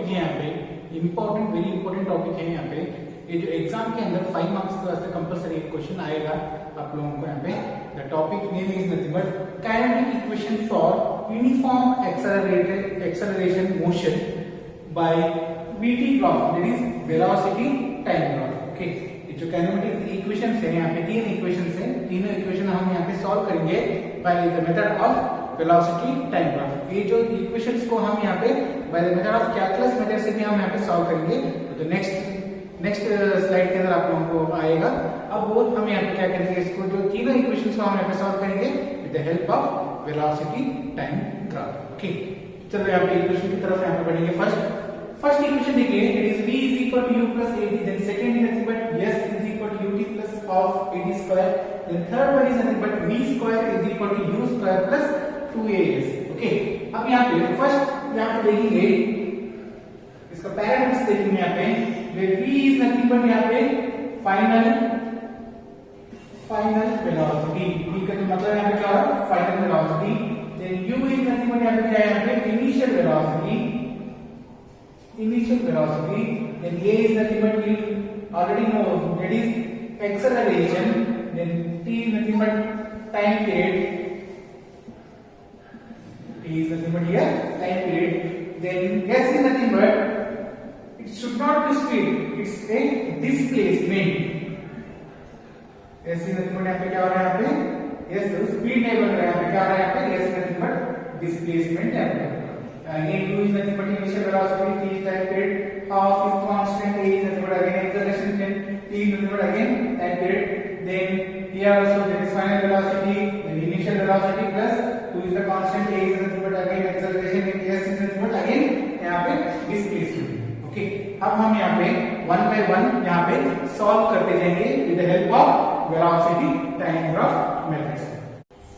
Topic है यहाँ पे इंपॉर्टेंट, वेरी इंपॉर्टेंट टॉपिक है यहाँ पे। ये जो एग्जाम के अंदर 5 मार्क्स के वास्ते कंपलसरी एक क्वेश्चन आएगा आप लोगों को यहाँ पे। The topic name is nothing but kinetic equation for uniform acceleration motion by VT graph, that is velocity time graph. Okay, ये जो काइनेटिक इक्वेशंस है यहाँ पे 3 इक्वेशंस हैं, तीनों इक्वेशन हम यहाँ पे सॉल्व करेंगे by the method of velocity time graph. ये जो इक्वेशंस को हम यहाँ पे by the method of calculus method से भी हम यहाँ पे सॉल्व करेंगे। तो नेक्स्ट स्लाइड के अंदर आप लोगों को आएगा। अब वो हम यहाँ पे क्या करेंगे, इसको जो तीनों इक्वेशंस को हम यहाँ पे सॉल्व करेंगे with the help of velocity time graph. Okay, चलो यहाँ पे इक्वेशन की तरफ यहाँ पे बढ़ेंगे। फर्स्ट इक्वेशन देखिए, it is v is equal to u plus at, then second is nothing but s is equal to ut plus of at square, then third one is nothing but v square is equal to u square plus 2as। Okay, अब यहाँ पे first यहाँ पे देखेंगे इसका parameters देखेंगे यहाँ पे, where v is nothing but यहाँ पे फाइनल वेलोसिटी, v का जो मतलब यहाँ पे क्या है final velocity, then u is nothing but यहाँ पे क्या है यहाँ पे initial velocity, then a is nothing but you already know that is acceleration, then t is nothing but time period, t is nothing but here time period, then s is nothing but it should not be speed, it's a displacement, s is nothing but यहाँ पे क्या हो रहा है यहाँ पे s speed नहीं बन रहा है, यहाँ पे क्या हो रहा है यहाँ पे s is nothing but displacement यहाँ पे। Again, u is nothing but initial velocity, t is time period, half is constant, a is nothing but again acceleration, then t is nothing but again time period, then here also there is final velocity, then initial velocity plus 2 is the constant, a is nothing but again acceleration, and s is nothing but again यहाँ पे displacement। Okay, अब हम यहाँ पे 1 by 1 यहाँ पे solve करते जाएंगे with the help of velocity time graph methods.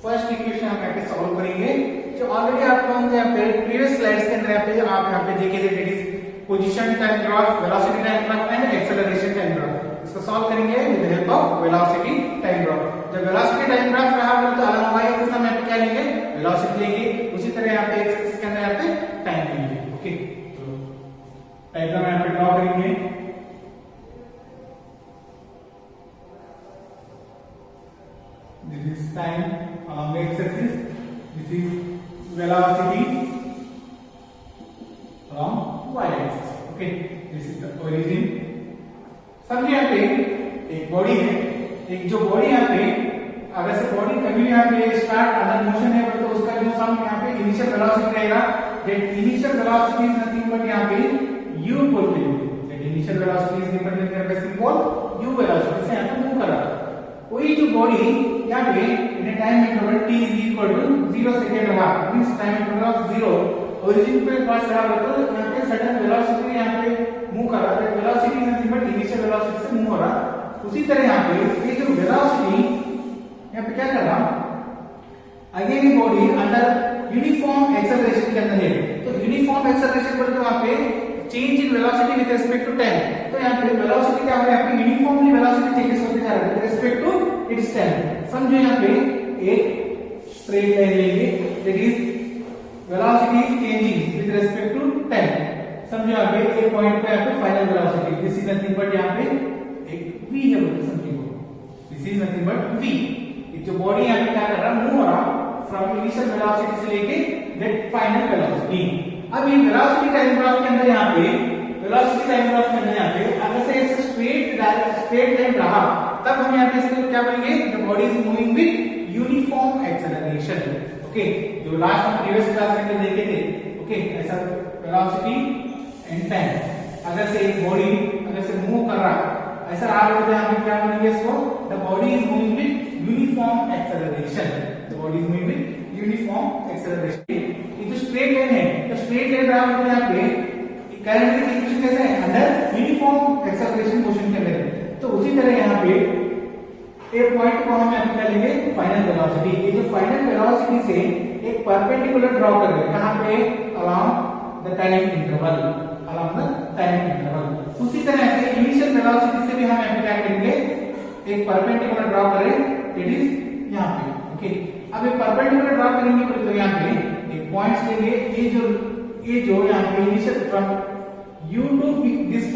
First equation हम यहाँ पे सॉल्व करेंगे जो ऑलरेडी आप लोगों को यहाँ पे प्रीवियस स्लाइड्स के अंदर आप यहाँ पे देखे थे, that is position time graph, velocity time graph and acceleration time graph. इसको सॉल्व करेंगे with the help of velocity time graph. जब वेलोसिटी टाइम ग्राफ रहा बोले तो अलग y एक्सिस हम यहाँ पे क्या लेंगे वेलोसिटी लेंगे, उसी तरह यहाँ पे x एक्सिस के अंदर यहाँ पे टाइम लेंगे। ओके, तो डायग्राम यहाँ पे ड्रॉ करेंगे। This is time along x axis, this is velocity along y axis। okay, this is the origin। समझिए यहाँ पे एक बॉडी है, एक जो बॉडी यहाँ पे अगर से बॉडी कभी यहाँ पे स्टार्ट अंडर मोशन है तो उसका जो सम यहाँ पे इनिशियल वेलोसिटी रहेगा, that initial velocity is nothing but यहाँ पे u बोलते हैं, that initial velocity is represented by symbol u velocity से यहाँ पे मूव कर रहा है। वही जो बॉडी यहाँ पे in time interval t is equal to 0 second रहा, means time interval of 0 origin पे पास रहा तो यहाँ पे सडन वेलोसिटी यहाँ पे मूव कर रहा है, velocity nothing but initial velocity से मूव हो रहा। उसी तरह यहाँ पे ये जो वेलोसिटी यहाँ पे क्या कर रहा, अगेन ये बॉडी अंडर यूनिफॉर्म एक्सेलरेशन के अंदर है, तो यूनिफॉर्म एक्सेलरेशन पर तो वहां पे change in velocity with respect to time, तो यहाँ पे वेलोसिटी क्या हो रहा है, यहाँ पे यूनिफॉर्मली वेलोसिटी चेंजेस होते जा रहा है with respect to its time. समझो यहाँ पे एक स्ट्रेट लाइन लेंगे, that is velocity is changing with respect to time. समझो यहाँ पे एक पॉइंट पे यहाँ पे final velocity, this is nothing but यहाँ पे एक v है बोलते समथिंग को, this is nothing but v। जो बॉडी यहाँ पे क्या कर रहा है, मूव हो रहा फ्रॉम इनिशियल वेलोसिटी से लेके दैट फाइनल वेलोसिटी। अब ये वेलोसिटी टाइम ग्राफ के अंदर यहाँ पे वेलोसिटी टाइम ग्राफ के अंदर यहाँ पे अगर से एक स्ट्रेट लाइन रहा तब हम यहाँ पे इसको क्या बोलेंगे, the body is moving with uniform acceleration. Okay, जो लास्ट में प्रीवियस क्लास में देखे थे। ओके, ऐसा वेलोसिटी एंड टाइम अगर से एक बॉडी अगर से मूव कर रहा ऐसा रहा तो यहाँ पे क्या बोलेंगे इसको, the body is moving with uniform acceleration, the body is moving with uniform acceleration. ये जो स्ट्रेट लाइन है, तो स्ट्रेट लाइन रहा तो यहाँ पे काइनेटिक इक्वेशन कैसे है, अंडर यूनिफॉर्म एक्सेलरेशन मोशन के अंदर। तो उसी तरह यहाँ पे एक पॉइंट को हम यहाँ पे लेंगे फाइनल वेलोसिटी। ये जो फाइनल वेलोसिटी से एक परपेंडिकुलर ड्रॉ कर रहे हैं, कहाँ पे, along the time interval, along the time interval. उसी तरह से इनिशियल वेलोसिटी से भी हम यहाँ पे क्या करेंगे, एक परपेंडिकुलर ड्रॉ करें, इट इज यहाँ पे। ओके, अब एक परपेंडिकुलर ड्रॉ करेंगे तो यहाँ पे एक पॉइंट्स लेंगे, ये जो यहाँ पे इनिशियल फ्रॉम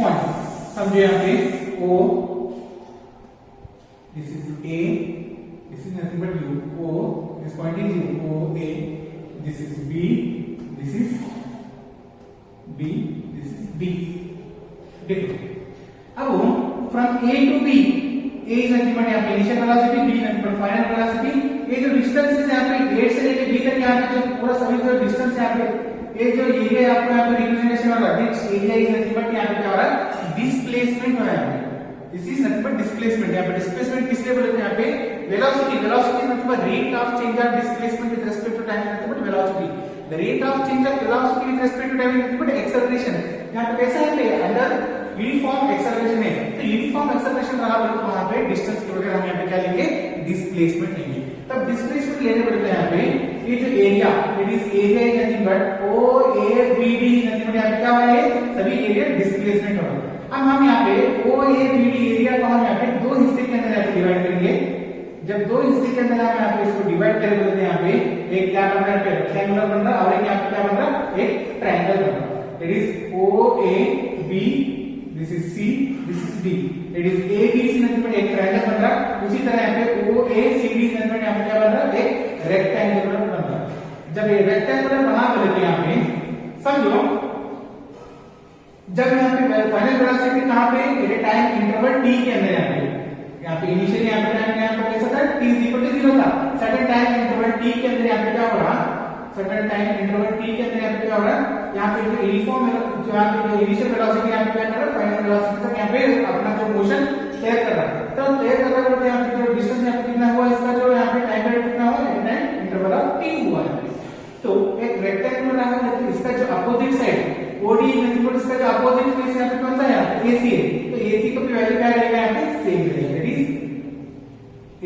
पॉइंट समझो यहाँ पे O, this is A, this is nothing but U. O, this point is U. O A, this is B, this is B, this is D. देखो अब from A to B, A is nothing but यहाँ पे initial velocity, B nothing but final velocity. ये जो distance है यहाँ पे 8 से लेके B तक यहाँ पे जो पूरा सभी जो डिस्टेंस यहाँ पे ये जो एरिया आपको यहाँ पे रिप्रेजेंटेशन हो रहा है, this area is nothing but यहाँ पे क्या हो रहा है, डिस्प्लेसमेंट हो रहा है। This is nothing but displacement. यहाँ पे डिस्प्लेसमेंट किस लिए बोलते हैं, यहाँ पे velocity, velocity nothing but rate of change of displacement with respect to time nothing but velocity. The rate of change of velocity with respect to time nothing but acceleration. यहाँ पे कैसा है, अंडर यूनिफॉर्म एक्सेलरेशन है, तो uniform acceleration रहा बोले तो वहां पे डिस्टेंस की वजह हम यहाँ पे क्या लेंगे, डिस्प्लेसमेंट लेंगे। तब डिस्प्लेसमेंट लेने पड़ता है यहाँ पे ये जो area, it is area is nothing but O A B D nothing but यहाँ पे क्या हुआ है, सभी एरिया डिस्प्लेसमेंट हो रहा है। अब हम यहाँ पे O A B D area को हम यहाँ पे दो हिस्से के अंदर यहाँ पे डिवाइड करेंगे। जब दो हिस्से के अंदर हम यहाँ पे इसको डिवाइड करेंगे बोलते हैं यहाँ पे एक क्या बन रहा है, रेक्टेंगुलर बन रहा है, और एक यहाँ पे क्या बन रहा है, एक ट्रायंगल बन रहा है। It is O A B, this is C, this is D. It is A B C nothing but एक ट्रायंगल बन रहा है। उसी तरह यहाँ पे O A C D nothing but यहाँ पे क्या बन रहा है, एक रेक्टेंगुलर बन रहा है। जब ये रेक्टेंगुलर बना बोले यहाँ पे समझो, जब यहाँ पे फाइनल वेलोसिटी कहाँ पे, टाइम इंटरवल टी के अंदर यहाँ पे इनिशियली यहाँ पे टाइम यहाँ पे कैसा था, t is equal to 0 था। सर्टेन टाइम इंटरवल t के अंदर यहाँ पे क्या हो रहा, सर्टेन टाइम इंटरवल t के अंदर यहाँ पे क्या हो रहा है, यहाँ पे जो यूनिफॉर्म जो यहाँ पे जो इनिशियल वेलोसिटी यहाँ पे क्या कर रहा है, फाइनल वेलोसिटी तक यहाँ पे अपना जो मोशन तय कर रहा है। तो तय कर रहा है यहाँ पे जो डिस्टेंस यहाँ पे कितना हुआ, इसका जो यहाँ पे टाइम पीरियड कितना हुआ, टाइम इंटरवल ऑफ t हुआ है। तो एक रेक्टेंगुलर है, लेकिन इसका जो opposite side OD nothing but इसका जो अपोजिट फेस यहाँ पे कौन सा है, AC है। तो AC का भी वैल्यू क्या रहेगा, यहाँ पे सेम रहेगा, that is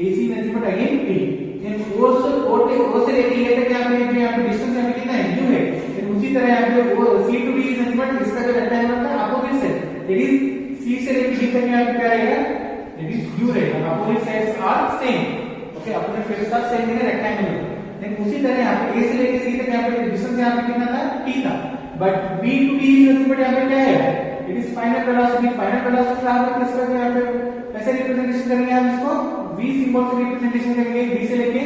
AC nothing but again T। In O से लेके ये तक यहाँ पे डिस्टेंस यहाँ पे कितना है, U है। फिर उसी तरह यहाँ पे C to D is nothing but इसका जो रेक्टेंगुलर का opposite side, that is C से लेके D तक यहाँ पे क्या रहेगा, दैट इज U रहेगा। Opposite sides are same, okay, opposite faces are same in rectangular. लेकिन उसी तरह यहाँ पे A से लेके C तक यहाँ पे डिस्टेंस यहाँ पे कितना था, T था। But B to D is nothing but यहाँ पे क्या है, it is final velocity. Final velocity यहाँ पे किस तरह यहाँ पे कैसे रिप्रेजेंटेशन करेंगे हम इसको, V सिंबल से रिप्रेजेंटेशन करेंगे, B से लेके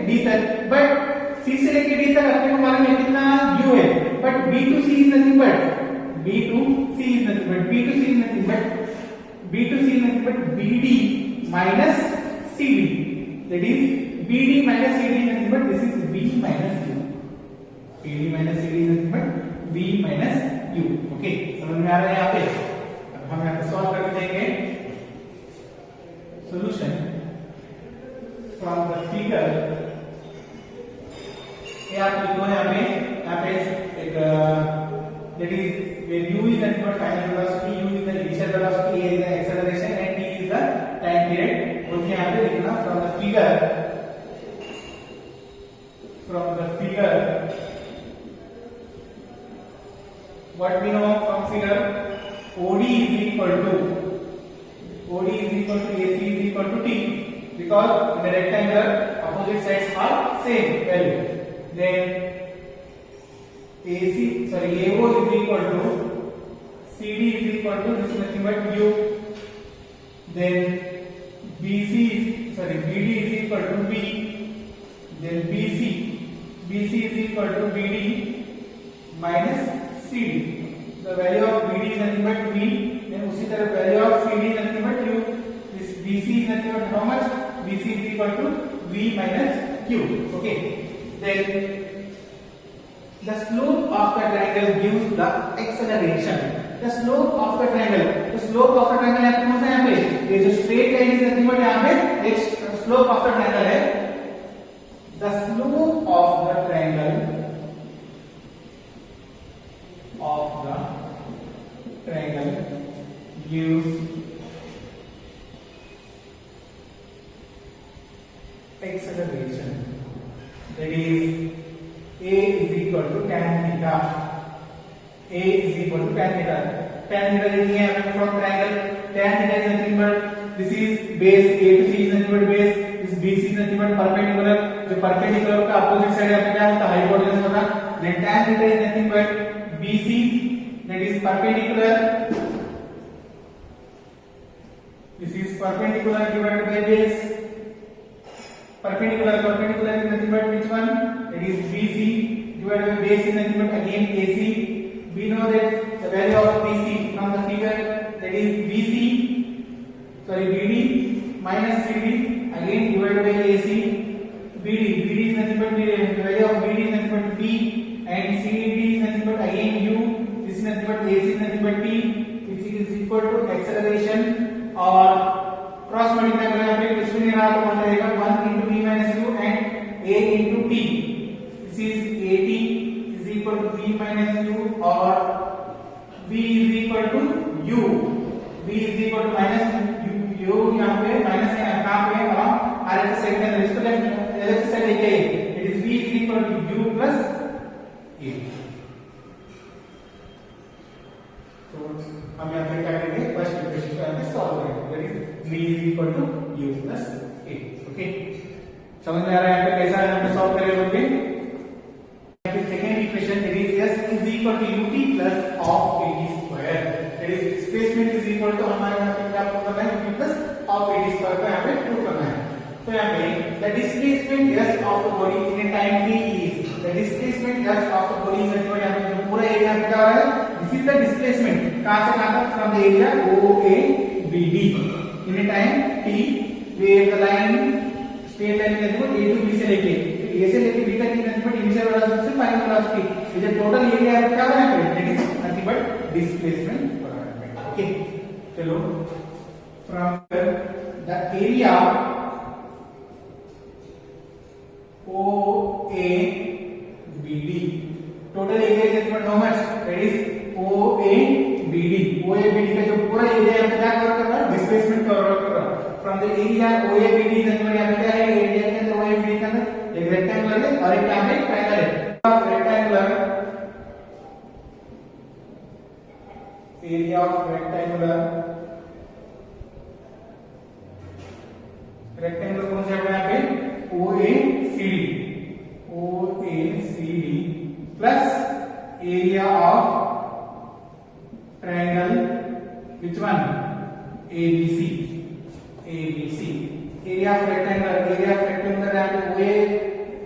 D तक। बट C से लेके D तक अपने को मालूम है कितना U है, but B to C is nothing but BD minus CD, that is BD minus CD is nothing but this is V minus U. BD minus CD is nothing but V minus U. Okay, समझ में आ रहा है यहाँ पे? अब हम यहाँ पे सॉल्व करके देंगे solution from the figure। ये आप लिखो यहाँ पे एक that is where U is nothing but final velocity, U is the initial velocity, A is the acceleration and T is the time period। और यहाँ पे लिखना from the figure what we know from figure, OD is equal to AC is equal to T, because in the rectangular opposite sides are same value। Then AO is equal to CD is equal to this is nothing but U। Then BD is equal to V। Then BC is equal to BD minus CD। The value of BD is nothing but V। Then उसी तरह value of CD is nothing but U। This BC is nothing but how much? BC is equal to V minus Q। Okay। Then the slope of the triangle gives the acceleration। The slope of the triangle यहाँ पे कौन सा, यहाँ पे ये जो straight line is nothing but यहाँ पे एक slope of the triangle है। The slope of the triangle gives acceleration, that is A is equal to tan theta। A is equal to tan theta। Tan theta लिखी है हमने from triangle। Tan theta is nothing but this is base, A to C is nothing but base, this BC is nothing but perpendicular। जो perpendicular का opposite side यहाँ पे क्या होता है, hypotenuse होता है। Then tan theta is nothing but BC, that that is perpendicular. This is perpendicular divided by base. Perpendicular is nothing but which one? That is BC divided by base is nothing but again AC. We know that the value of BC from the figure, that is BD minus CD again divided by AC. BD is nothing but the value of BD is nothing but B, and CD is nothing but again U. This is nothing but AC is nothing but T, which is equal to acceleration or cross multiply करें यहाँ पे कुछ भी नहीं रहा तो बन जाएगा 1 into v minus u and a into t. This is at is equal to v minus u or v is equal to u. V is equal to minus u यहाँ पे माइनस है कहाँ पे हम RHS साइड के अंदर इसको left side लेके it is v is equal to u plus a. तो हम यहाँ पे क्या करेंगे फर्स्ट इक्वेशन को यहाँ पे सॉल्व करेंगे that is v is equal to u plus a. Okay समझ में आ रहा है यहाँ पे कैसा यहाँ पे सॉल्व करेंगे okay. Second equation that is s is equal to ut plus of ad square. that is displacement is equal to हमारे यहाँ पे क्या प्रूव करना है ut plus of ad square को यहाँ पे प्रूव करना है. तो यहाँ पे the displacement s of the body in a time t is the displacement s of the body is यहाँ पे जो पूरा एरिया पे क्या हो रहा है this is the displacement कहाँ से कहाँ तक from the area OABD in a time t where the line straight line is a to b से लेके a से लेके b तक की नथी बट इनिशियल वेलोसिटी से फाइनल वेलोसिटी ये जो टोटल एरिया है क्या है that is nothing but displacement. Okay चलो from the area OABD total area is equal to how much that is OABD का जो पूरा एरिया है क्या कवर कर रहा है डिस्प्लेसमेंट कवर कर रहा है फ्रॉम द एरिया OABD यहाँ पे क्या है एरिया के अंदर OABD के अंदर एक रेक्टेंगुलर है और एक यहाँ पे ट्रायंगल है. रेक्टेंगुलर एरिया ऑफ रेक्टेंगुलर कौन सा है यहाँ पे OACD plus area of triangle which one ABC area of rectangle यहाँ पे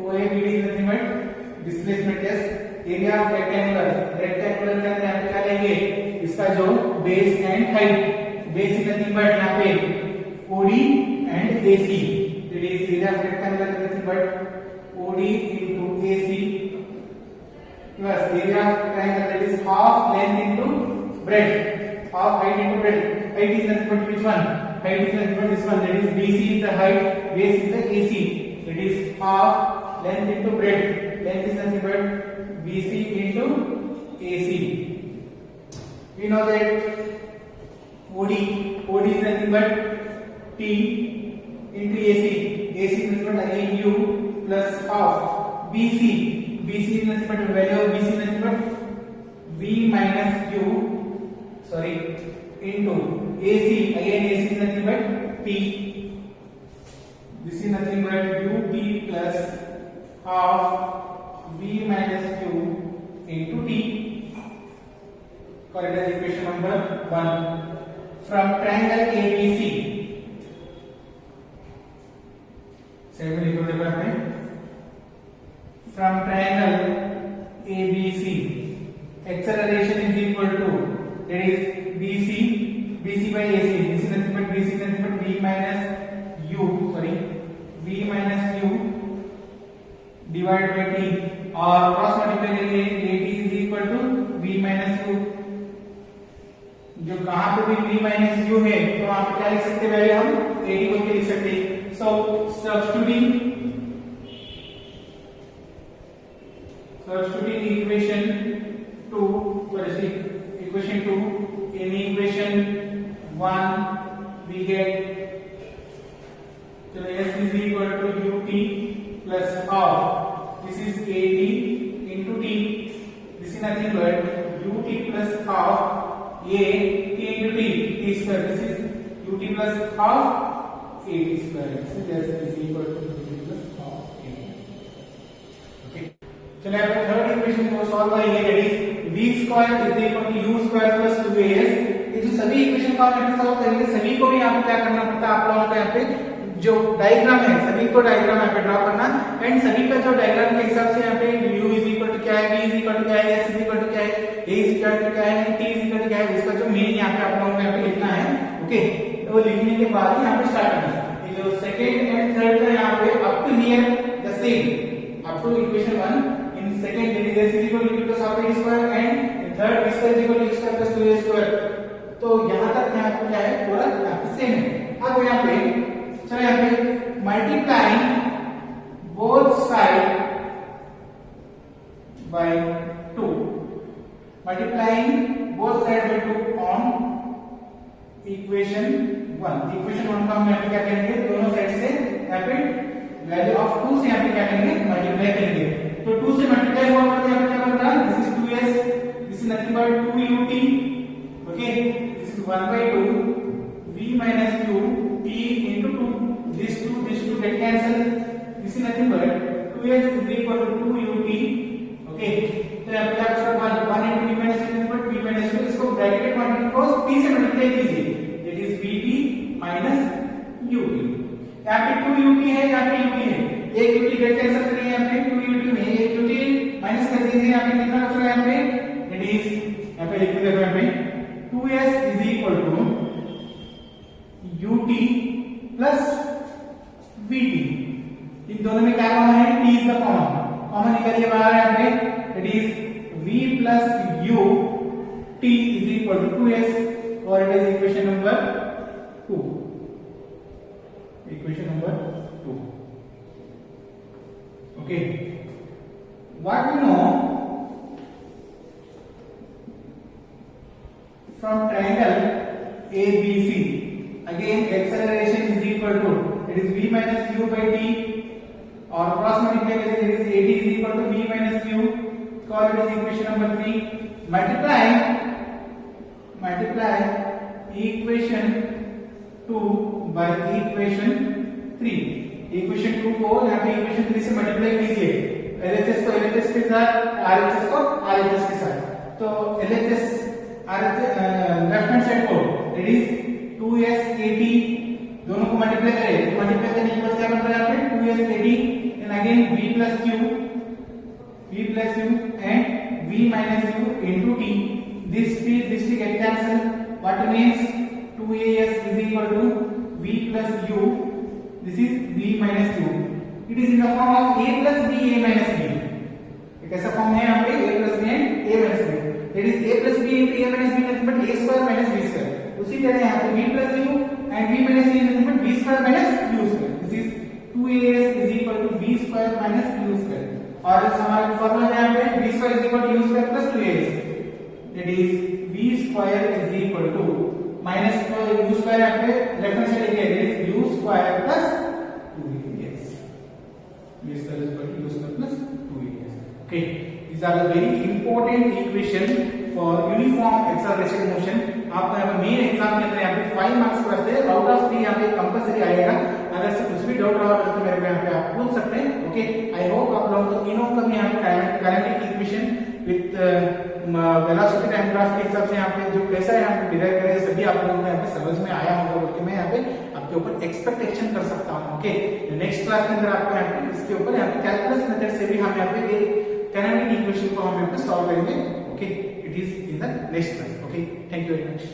OABD is nothing but displacement yes area of rectangular के अंदर यहाँ पे क्या लेंगे इसका जो base and height base is nothing but यहाँ पे OD and AC that is area of rectangular is nothing but OD into AC plus area of triangle that is half length into breadth, half height into breadth. Height is nothing but which one? Height is nothing but this one. That is BC is the height, base is the AC. That is half length into breadth. Length is nothing but BC into AC. We know that OD is nothing but T into AC. AC is nothing but again U plus half. BC is nothing but the value of BC is nothing but V minus U. Into AC again AC is nothing but T. This is nothing but UT plus half V minus Q into T. Correct as equation number 1. From triangle ABC. From triangle ABC, acceleration is equal to that is BC by AC. This is nothing but BC is nothing but V minus U divided by T और cross multiply करेंगे AT is equal to V minus U. जो कहाँ पे भी V minus U है तो वहाँ पे क्या लिख सकते हैं हम AT को क्या लिख सकते हैं. So substituting equation 2 in equation 1 we get so S is equal to UT plus half. This is AT into T. This is nothing but UT plus half A T into T square. This is UT plus half AT square. So this is equal to UT plus half AT. Okay. चलिए अब third equation को solve करेंगे. that is V square is equal to U square plus 2as। ये जो सभी equation को हम यहाँ पे सॉल्व करेंगे, सभी को भी यहाँ पे क्या करना पड़ता है आप लोगों को, यहाँ पे जो डायग्राम है सभी को डायग्राम यहाँ पे ड्रॉ करना, एंड सभी का जो डायग्राम के हिसाब से यहाँ पे u इज इक्वल टू क्या है, v इज इक्वल टू क्या है, s इज इक्वल टू क्या है, a इज इक्वल टू क्या है, t इज इक्वल टू क्या है, इसका जो मीनिंग यहाँ पे आप लोगों को यहाँ पे लिखना है। ओके, तो वो लिखने के बाद यहाँ पे स्टार्ट करना है। ये जो सेकंड एंड थर्ड का यहाँ पे up to here the same, up to equation 1 in second it is s is equal to cos of a square and in third v square is equal to x square plus 2a square. तो यहाँ तक यहाँ पे क्या है, पूरा यहाँ पे सेम है। अब यहाँ पे चलो यहाँ पे multiplying both side by 2, multiplying both sides by 2 on equation 1। Equation 1 का हम यहाँ पे क्या करेंगे, दोनों साइड से यहाँ पे वैल्यू ऑफ 2 से यहाँ पे क्या करेंगे, मल्टीप्लाई करेंगे। तो 2 से मल्टीप्लाई हुआ मतलब यहाँ पे क्या बन रहा है, this is 2s, this is nothing but 2ut, okay, this is 1 by 2 v minus u t into 2, this 2 get cancel, this is nothing but 2s is equal to 2ut। Okay, तो यहाँ पे आप इसका 1 into v minus u but v minus u, इसको bracket में cross p से multiply कीजिए, that is vt minus ut। यहाँ पे 2ut है, यहाँ पे ut है, एक ut गेट कैंसिल करिए, यहाँ पे 2ut में एक ut माइनस कर दीजिए, यहाँ पे कितना बच रहा है, यहाँ पे दैट इज यहाँ पे लिख देते हैं, यहाँ पे 2s is equal to ut plus vt। इन दोनों में क्या कॉमन है, t इज द कॉमन निकालिए बाहर, यहाँ पे it is v plus u t is equal to 2s, और it is equation number 2, equation number 2। Okay, what you know from triangle ABC, again acceleration is equal to, it is v minus u by t, और cross multiply करेंगे, it is at is equal to v minus u, और it is equation number 3। multiply equation 2 by equation 3। Equation 2 को यहाँ पे equation 3 से multiply कीजिए, LHS को LHS के साथ, RHS को RHS के साथ। तो LHS RHS left hand side को इट इज 2s at, दोनों को मल्टीप्लाई करें, मल्टीप्लाई करने के बाद क्या बन रहा है, यहाँ पे 2s at and again v plus u and v minus u into t, this t get cancel, what means 2as is equal to v plus u, this is v minus u, it is in the form of a plus b a minus b। एक ऐसा form है यहाँ पे a plus b and a minus b, that is a plus b into a minus b nothing but a square minus b square। उसी तरह यहाँ पे v plus u and v minus u nothing but b square minus u square, this is 2as is equal to b square minus u square। और हमारा formula है यहाँ पे b square is equal to u square plus 2as, that is b square is equal to minus u square यहाँ पे left hand side लिखिए, that is u square plus 2as, b square is equal to u square plus 2as। okay, these are the very important equation for uniform acceleration motion। आपको यहाँ पे main exam के अंदर यहाँ पे 5 marks के वास्ते आउट ऑफ 3 यहाँ पे कंपलसरी आएगा। अगर से कुछ भी डाउट रहा तो मेरे को यहाँ पे आप पूछ सकते हैं। ओके, आई होप आप लोगों को तीनों का भी यहाँ पे kinetic equation with velocity time graph के हिसाब से यहाँ पे जो कैसा यहाँ पे डिराइव करे सभी आप लोगों को यहाँ पे समझ में आया होगा बोल के मैं यहाँ पे आपके ऊपर एक्सपेक्टेशन कर सकता हूँ। ओके, नेक्स्ट क्लास के अंदर आपको यहाँ पे इसके ऊपर यहाँ पे कैलकुलस मेथड से भी हम यहाँ पे एक काइनेटिक इक्वेशन को हम यहाँ पे सॉल्व करेंगे। Okay, it is in the next class. Okay, thank you very much.